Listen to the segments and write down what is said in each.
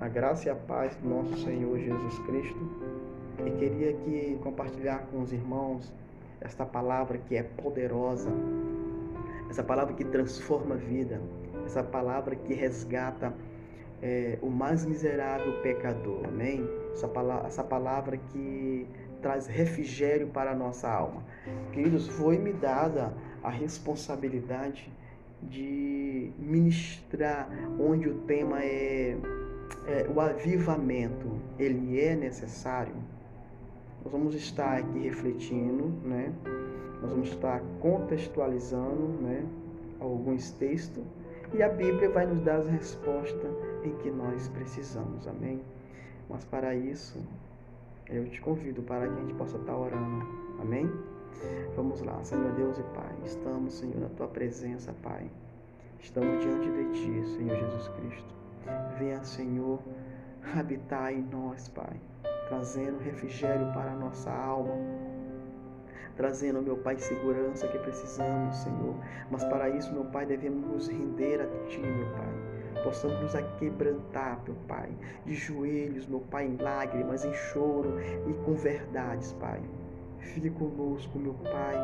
A graça e a paz do nosso Senhor Jesus Cristo. E queria aqui compartilhar com os irmãos esta palavra que é poderosa, essa palavra que transforma a vida, essa palavra que resgata o mais miserável pecador, amém? Essa palavra que traz refrigério para a nossa alma. Queridos, foi-me dada a responsabilidade de ministrar onde o tema é o avivamento. Ele é necessário? Nós vamos estar aqui refletindo, né? Nós vamos estar contextualizando, né, alguns textos, e a Bíblia vai nos dar as respostas em que nós precisamos, amém? Mas para isso, eu te convido para que a gente possa estar orando, amém? Vamos lá. Senhor Deus e Pai, estamos, Senhor, na Tua presença, Pai. Estamos diante de Ti, Senhor Jesus Cristo. Venha, Senhor, habitar em nós, Pai, trazendo refrigério para a nossa alma, trazendo, meu Pai, segurança que precisamos, Senhor. Mas para isso, meu Pai, devemos nos render a Ti, meu Pai. Possamos nos aquebrantar, meu Pai, de joelhos, meu Pai, em lágrimas, em choro e com verdades, Pai. Fique conosco, meu Pai.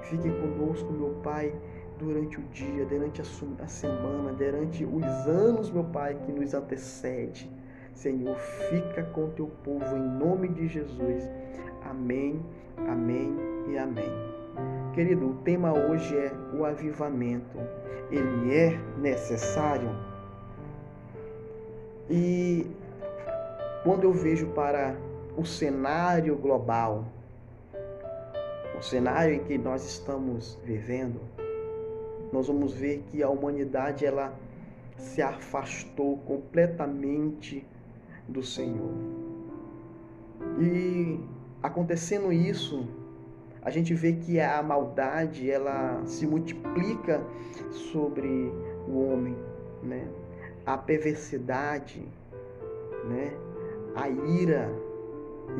Fique conosco, meu Pai, durante o dia, durante a semana, durante os anos, meu Pai, que nos antecede. Senhor, fica com o Teu povo, em nome de Jesus. Amém, amém e amém. Querido, o tema hoje é o avivamento. Ele é necessário? E quando eu vejo para o cenário global, o cenário em que nós estamos vivendo, nós vamos ver que a humanidade ela se afastou completamente do Senhor. E acontecendo isso, a gente vê que a maldade ela se multiplica sobre o homem, né? A perversidade, né? A ira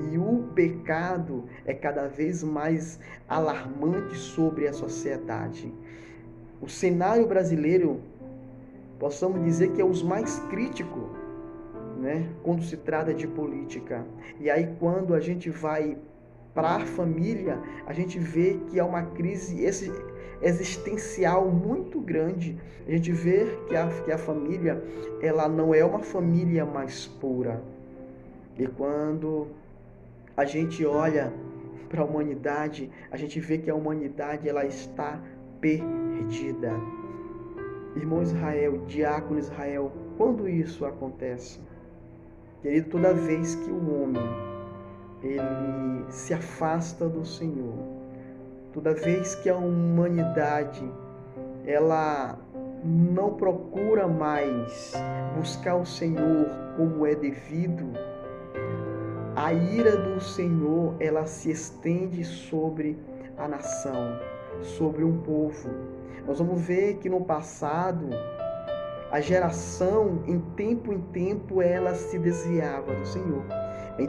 e o pecado é cada vez mais alarmante sobre a sociedade. O cenário brasileiro, possamos dizer que é os mais críticos, né? Quando se trata de política. E aí quando a gente vai para a família, a gente vê que há uma crise existencial muito grande. A gente vê que a família ela não é uma família mais pura. E quando a gente olha para a humanidade, a gente vê que a humanidade ela está perdida. Irmão Israel, diácono Israel, quando isso acontece? Querido, toda vez que o homem ele se afasta do Senhor, toda vez que a humanidade ela não procura mais buscar o Senhor como é devido, a ira do Senhor ela se estende sobre a nação, sobre um povo. Nós vamos ver que no passado a geração, em tempo, ela se desviava do Senhor. Em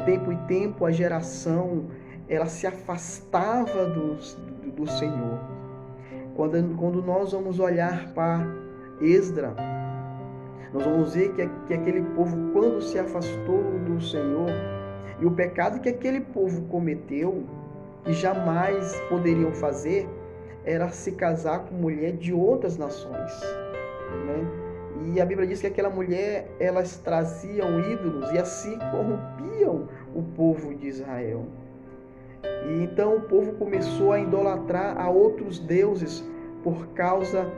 tempo, a geração, ela se afastava do Senhor. Quando nós vamos olhar para Esdras, nós vamos ver que aquele povo, quando se afastou do Senhor, e o pecado que aquele povo cometeu, que jamais poderiam fazer, era se casar com mulher de outras nações, né? E a Bíblia diz que aquela mulher, elas traziam ídolos e assim corrompiam o povo de Israel. E então o povo começou a idolatrar a outros deuses por causa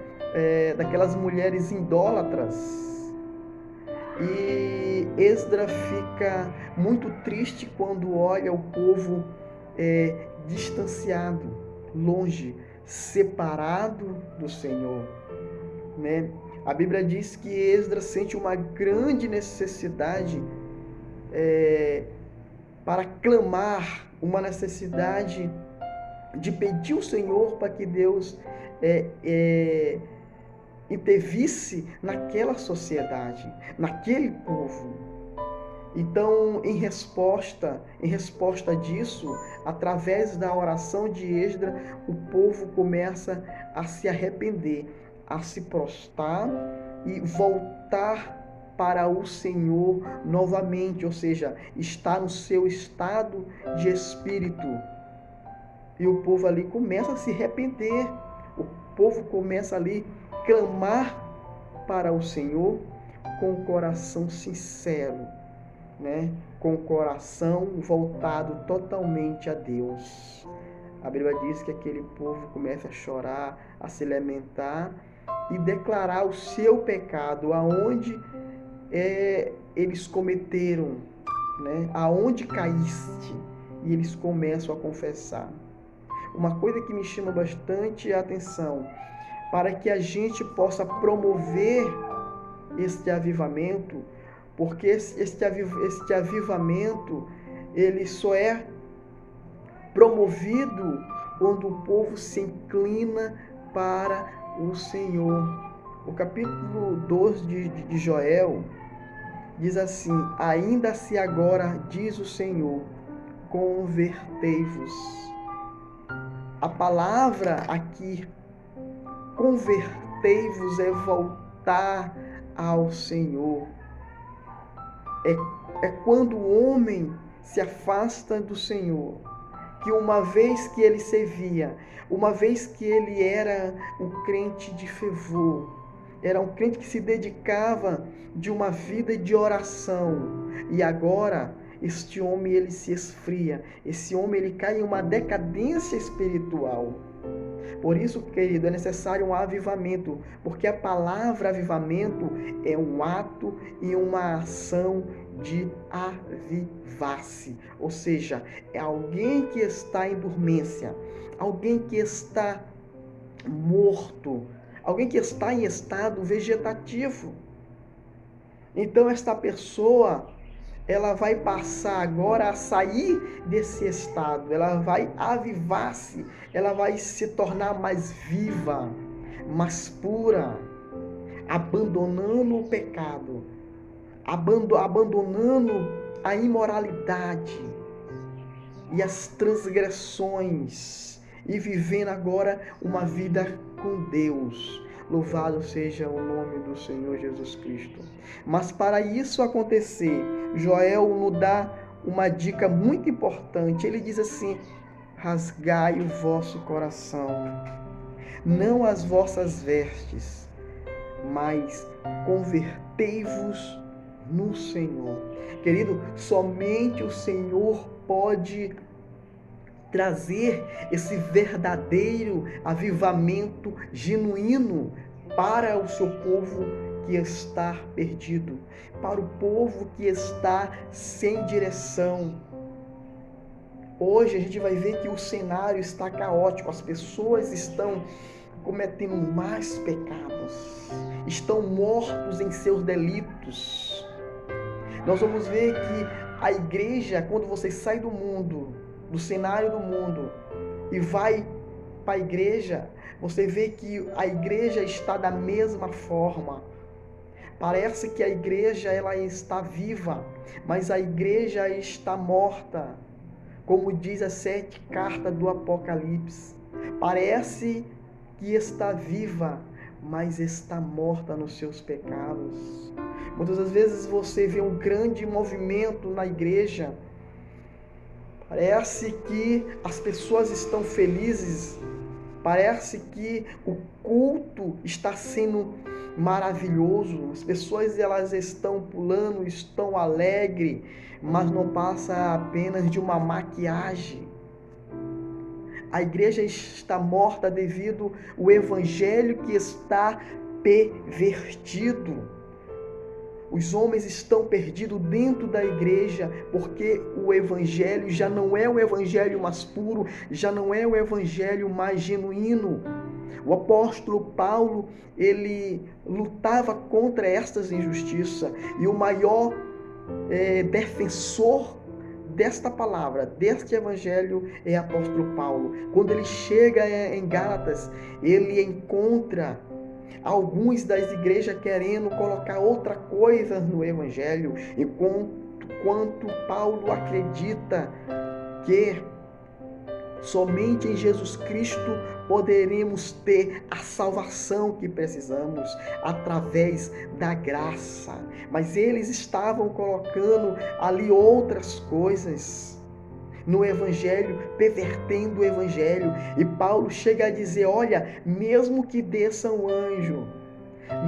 daquelas mulheres idólatras. E Esdras fica muito triste quando olha o povo distanciado, longe, separado do Senhor, né? A Bíblia diz que Esdras sente uma grande necessidade para clamar, uma necessidade de pedir ao Senhor para que Deus intervisse naquela sociedade, naquele povo. Então, em resposta disso, através da oração de Esdras, o povo começa a se arrepender, a se prostrar e voltar para o Senhor novamente, ou seja, está no seu estado de espírito. E o povo ali começa a se arrepender, o povo começa ali a clamar para o Senhor com o coração sincero, né? Com o coração voltado totalmente a Deus. A Bíblia diz que aquele povo começa a chorar, a se lamentar e declarar o seu pecado, aonde eles cometeram, né? Aonde caíste, e eles começam a confessar. Uma coisa que me chama bastante a atenção, para que a gente possa promover este avivamento, porque este avivamento, ele só é promovido quando o povo se inclina para o Senhor. O capítulo 2 de Joel diz assim: ainda se agora, diz o Senhor, convertei-vos. A palavra aqui, convertei-vos, é voltar ao Senhor. É quando o homem se afasta do Senhor, que uma vez que ele servia, uma vez que ele era um crente de fervor, era um crente que se dedicava de uma vida de oração, e agora este homem ele se esfria, esse homem ele cai em uma decadência espiritual. Por isso, querido, é necessário um avivamento, porque a palavra avivamento é um ato e uma ação de avivar-se. Ou seja, é alguém que está em dormência, alguém que está morto, alguém que está em estado vegetativo. Então, esta pessoa, ela vai passar agora a sair desse estado, ela vai avivar-se, ela vai se tornar mais viva, mais pura, abandonando o pecado, abandonando a imoralidade e as transgressões e vivendo agora uma vida com Deus. Louvado seja o nome do Senhor Jesus Cristo. Mas para isso acontecer, Joel nos dá uma dica muito importante. Ele diz assim: rasgai o vosso coração, não as vossas vestes, mas convertei-vos no Senhor. Querido, somente o Senhor pode trazer esse verdadeiro avivamento genuíno para o seu povo que está perdido, para o povo que está sem direção. Hoje a gente vai ver que o cenário está caótico, as pessoas estão cometendo mais pecados, estão mortos em seus delitos. Nós vamos ver que a igreja, quando você sai do mundo, do cenário do mundo, e vai para a igreja, você vê que a igreja está da mesma forma. Parece que a igreja ela está viva, mas a igreja está morta, como diz as 7 cartas do Apocalipse. Parece que está viva, mas está morta nos seus pecados. Muitas das vezes você vê um grande movimento na igreja, parece que as pessoas estão felizes, parece que o culto está sendo maravilhoso, as pessoas elas estão pulando, estão alegres, mas não passa apenas de uma maquiagem. A igreja está morta devido ao evangelho que está pervertido. Os homens estão perdidos dentro da igreja, porque o evangelho já não é um evangelho mais puro, já não é um evangelho mais genuíno. O apóstolo Paulo, ele lutava contra estas injustiças, e o maior defensor desta palavra, deste evangelho, é o apóstolo Paulo. Quando ele chega em Gálatas, ele encontra alguns das igrejas querendo colocar outra coisa no evangelho, enquanto Paulo acredita que Somente em Jesus Cristo poderemos ter a salvação que precisamos através da graça. Mas eles estavam colocando ali outras coisas no Evangelho, pervertendo o Evangelho. E Paulo chega a dizer: olha, mesmo que desça um anjo,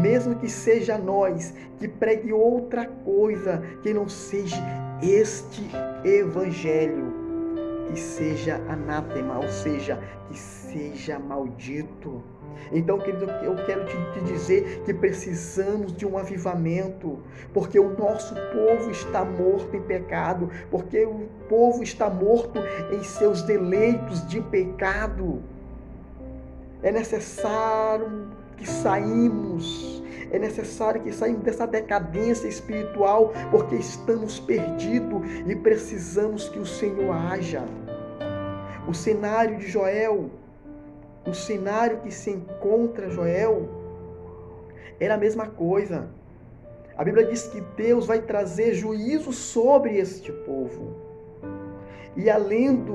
mesmo que seja nós que pregue outra coisa que não seja este Evangelho, que seja anátema, ou seja, que seja maldito. Então, querido, eu quero te dizer que precisamos de um avivamento, porque o nosso povo está morto em pecado, porque o povo está morto em seus deleitos de pecado. É necessário que saímos dessa decadência espiritual, porque estamos perdidos e precisamos que o Senhor haja. O cenário de Joel, o cenário que se encontra Joel, era a mesma coisa. A Bíblia diz que Deus vai trazer juízo sobre este povo. E além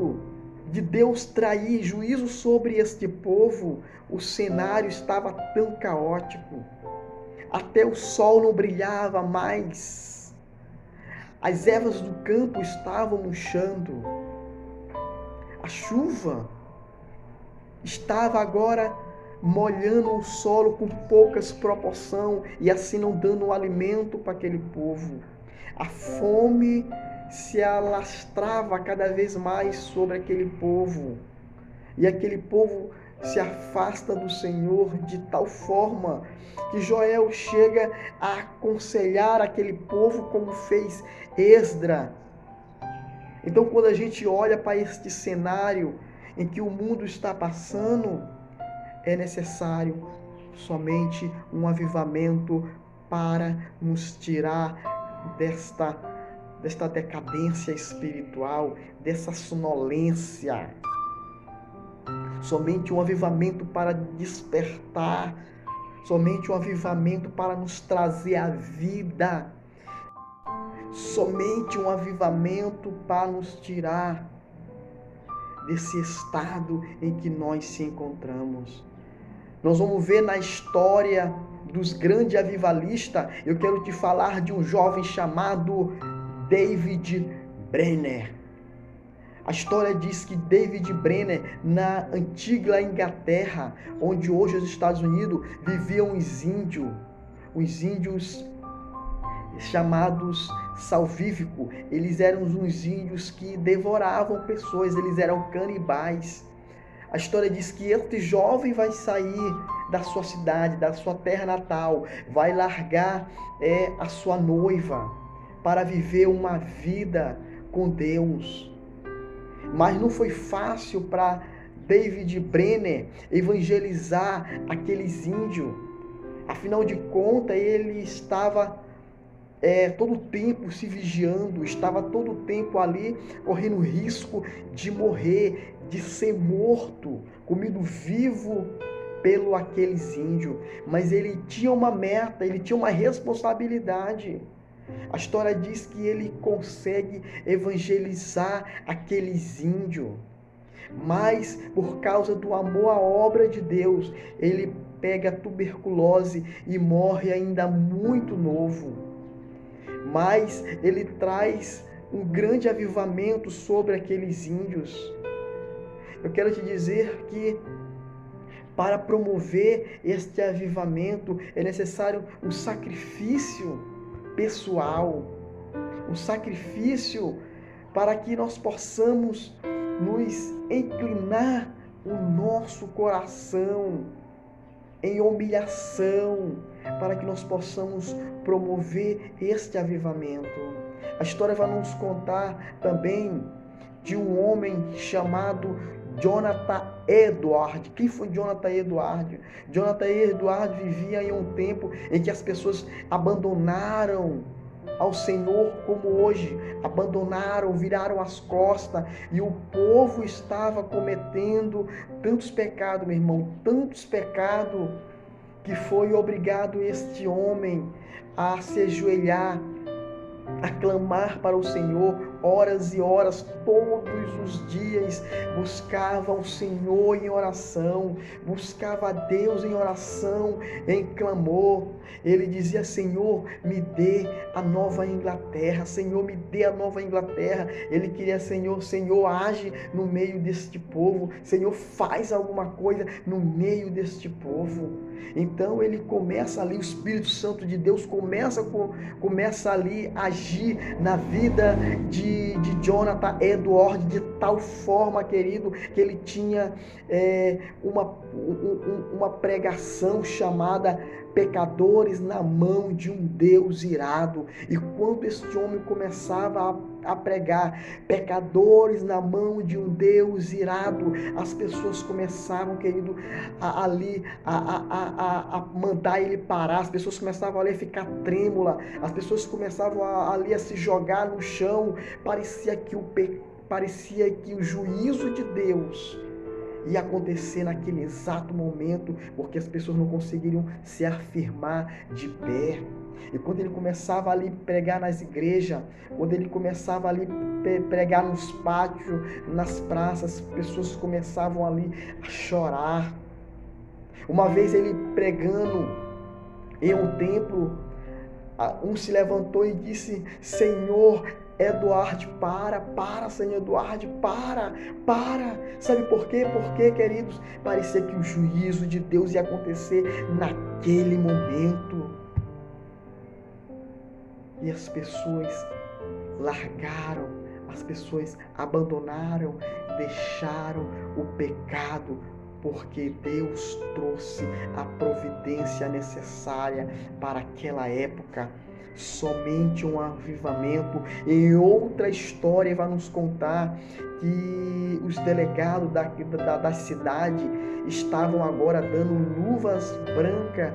de Deus trair juízo sobre este povo, o cenário estava tão caótico. Até o sol não brilhava mais. As ervas do campo estavam murchando. A chuva estava agora molhando o solo com poucas proporções e assim não dando alimento para aquele povo. A fome se alastrava cada vez mais sobre aquele povo. E aquele povo se afasta do Senhor de tal forma que Joel chega a aconselhar aquele povo como fez Esdras. Então, quando a gente olha para este cenário em que o mundo está passando, é necessário somente um avivamento para nos tirar desta decadência espiritual, dessa sonolência. Somente um avivamento para despertar, somente um avivamento para nos trazer a vida, somente um avivamento para nos tirar desse estado em que nós se encontramos. Nós vamos ver na história dos grandes avivalistas, eu quero te falar de um jovem chamado David Brenner. A história diz que David Brenner, na antiga Inglaterra, onde hoje os Estados Unidos, viviam os índios chamados salvíficos. Eles eram uns índios que devoravam pessoas, eles eram canibais. A história diz que este jovem vai sair da sua cidade, da sua terra natal, vai largar a sua noiva para viver uma vida com Deus. Mas não foi fácil para David Brenner evangelizar aqueles índios. Afinal de contas, ele estava todo o tempo se vigiando, estava todo o tempo ali correndo risco de morrer, de ser morto, comido vivo pelo aqueles índios. Mas ele tinha uma meta, ele tinha uma responsabilidade. A história diz que ele consegue evangelizar aqueles índios, mas por causa do amor à obra de Deus, ele pega tuberculose e morre ainda muito novo. Mas ele traz um grande avivamento sobre aqueles índios. Eu quero te dizer que para promover este avivamento é necessário um sacrifício pessoal, um sacrifício para que nós possamos nos inclinar o nosso coração em humilhação, para que nós possamos promover este avivamento. A história vai nos contar também de um homem chamado Jonathan Edwards. Quem foi Jonathan Edwards? Jonathan Edwards vivia em um tempo em que as pessoas abandonaram ao Senhor como hoje, abandonaram, viraram as costas, e o povo estava cometendo tantos pecados, meu irmão, tantos pecados, que foi obrigado este homem a se ajoelhar, a clamar para o Senhor horas e horas, todos os dias, buscava o Senhor em oração, buscava a Deus em oração, em clamor. Ele dizia: Senhor, me dê a Nova Inglaterra, Senhor, me dê a Nova Inglaterra. Ele queria: Senhor, age no meio deste povo, Senhor, faz alguma coisa no meio deste povo. Então ele começa ali, o Espírito Santo de Deus começa ali a agir na vida de Jonathan Edwards de tal forma, querido, que ele tinha uma pregação chamada Pecadores na Mão de um Deus Irado. E quando este homem começava a pregar pecadores na mão de um Deus irado, as pessoas começavam, querido, a mandar ele parar, as pessoas começavam ali a ficar trêmula, as pessoas começavam ali a se jogar no chão. Parecia que o juízo de Deus ia acontecer naquele exato momento, porque as pessoas não conseguiriam se afirmar de pé. E quando ele começava ali a pregar nas igrejas, quando ele começava ali a pregar nos pátios, nas praças, as pessoas começavam ali a chorar. Uma vez ele pregando em um templo, um se levantou e disse: Senhor Edward, para, Senhor Edward, para. Sabe por quê? Porque, queridos, parecia que o juízo de Deus ia acontecer naquele momento. E as pessoas largaram, as pessoas abandonaram, deixaram o pecado, porque Deus trouxe a providência necessária para aquela época. Somente um avivamento. Em outra história vai nos contar que os delegados da cidade estavam agora dando luvas brancas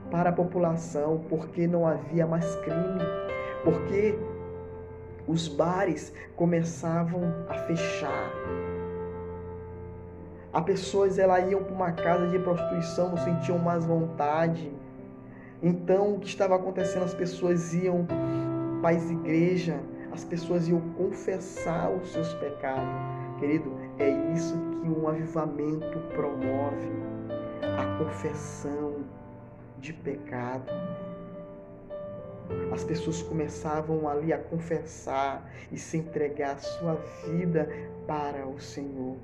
para a população, porque não havia mais crime, porque os bares começavam a fechar. As pessoas iam para uma casa de prostituição, não sentiam mais vontade. Então, o que estava acontecendo? As pessoas iam para as igrejas, as pessoas iam confessar os seus pecados. Querido, é isso que um avivamento promove, a confissão de pecado. As pessoas começavam ali a confessar e se entregar a sua vida para o Senhor.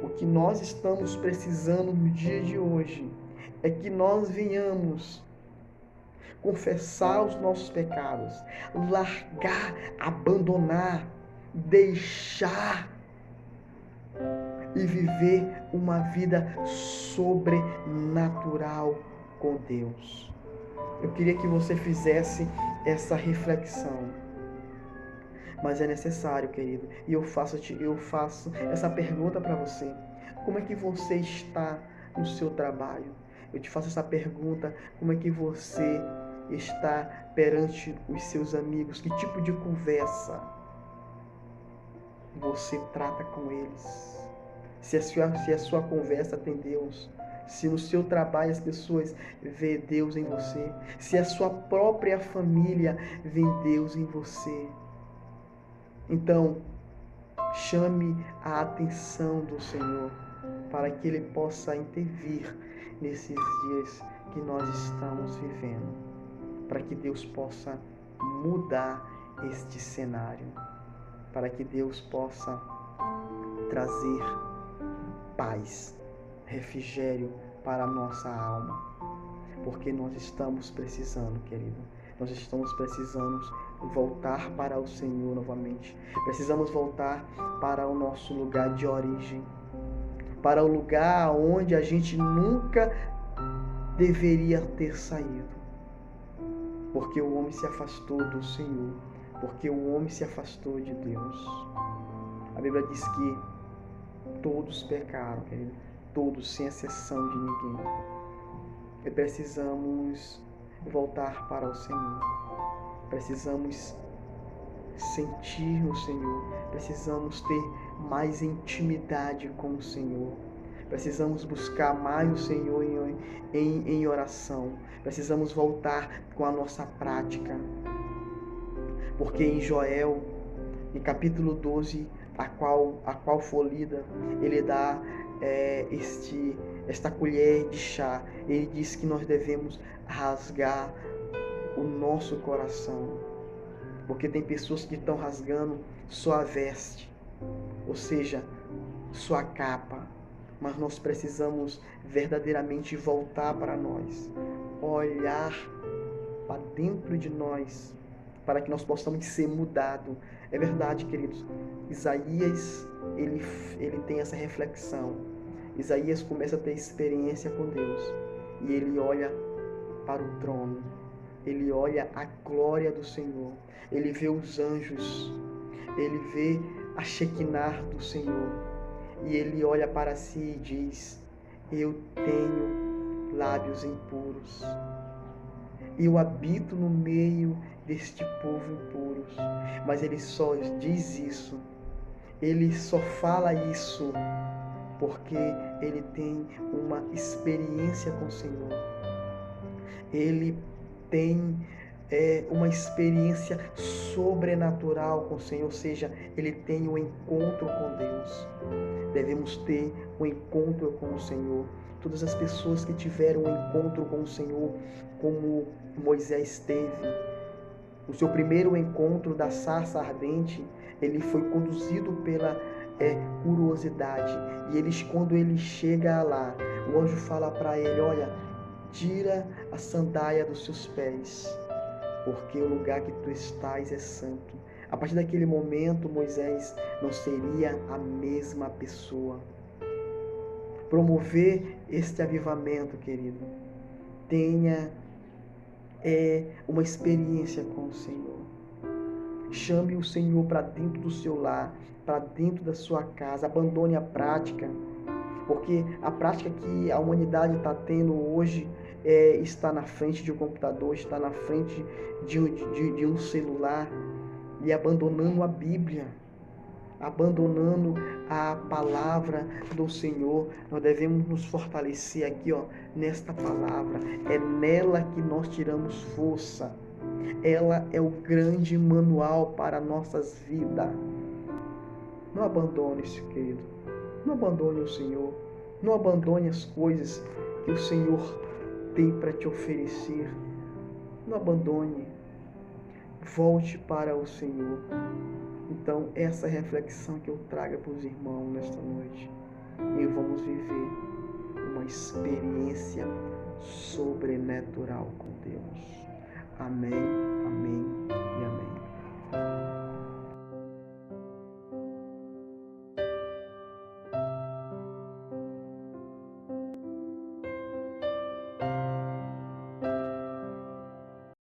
O que nós estamos precisando no dia de hoje é que nós venhamos confessar os nossos pecados, largar, abandonar, deixar e viver uma vida sobrenatural com Deus. Eu queria que você fizesse essa reflexão. Mas é necessário, querido. E eu faço essa pergunta para você. Como é que você está no seu trabalho? Eu te faço essa pergunta. Como é que você está perante os seus amigos? Que tipo de conversa você trata com eles? Se a sua conversa tem Deus, se no seu trabalho as pessoas vê Deus em você, se a sua própria família vê Deus em você, então chame a atenção do Senhor para que Ele possa intervir nesses dias que nós estamos vivendo, para que Deus possa mudar este cenário, para que Deus possa trazer paz, refrigério para a nossa alma, porque nós estamos precisando, querido. Nós estamos precisando voltar para o Senhor novamente. Precisamos voltar para o nosso lugar de origem, para o lugar onde a gente nunca deveria ter saído, porque o homem se afastou do Senhor, porque o homem se afastou de Deus. A Bíblia diz que todos pecaram, querido, todos, sem exceção de ninguém. E precisamos voltar para o Senhor. Precisamos sentir o Senhor. Precisamos ter mais intimidade com o Senhor. Precisamos buscar mais o Senhor em oração. Precisamos voltar com a nossa prática. Porque em Joel E capítulo 12, a qual for lida, ele dá esta colher de chá. Ele diz que nós devemos rasgar o nosso coração, porque tem pessoas que estão rasgando sua veste, ou seja, sua capa, mas nós precisamos verdadeiramente voltar para nós, olhar para dentro de nós, para que nós possamos ser mudados. É verdade, queridos. Isaías, ele tem essa reflexão. Isaías começa a ter experiência com Deus e ele olha para o trono. Ele olha a glória do Senhor. Ele vê os anjos. Ele vê a Shekinah do Senhor. E ele olha para si e diz: eu tenho lábios impuros. Eu habito no meio deste povo impuros. Mas ele só diz isso, ele só fala isso porque ele tem uma experiência com o Senhor. Ele tem uma experiência sobrenatural com o Senhor, ou seja, ele tem um encontro com Deus. Devemos ter um encontro com o Senhor. Todas as pessoas que tiveram um encontro com o Senhor, como Moisés teve, o seu primeiro encontro da sarça ardente, ele foi conduzido pela curiosidade. E quando ele chega lá, o anjo fala para ele: olha, tira a sandália dos seus pés, porque o lugar que tu estás é santo. A partir daquele momento, Moisés não seria a mesma pessoa. Promover este avivamento, querido, tenha uma experiência com o Senhor. Chame o Senhor para dentro do seu lar, para dentro da sua casa. Abandone a prática, porque a prática que a humanidade está tendo hoje está na frente de um computador, está na frente de um celular, e abandonando a Bíblia, abandonando a palavra do Senhor. Nós devemos nos fortalecer aqui, nesta palavra. É nela que nós tiramos força. Ela é o grande manual para nossas vidas. Não abandone isso, querido. Não abandone o Senhor. Não abandone as coisas que o Senhor tem para te oferecer. Não abandone. Volte para o Senhor. Então, essa reflexão que eu trago para os irmãos nesta noite. E vamos viver uma experiência sobrenatural com Deus. Amém, amém e amém.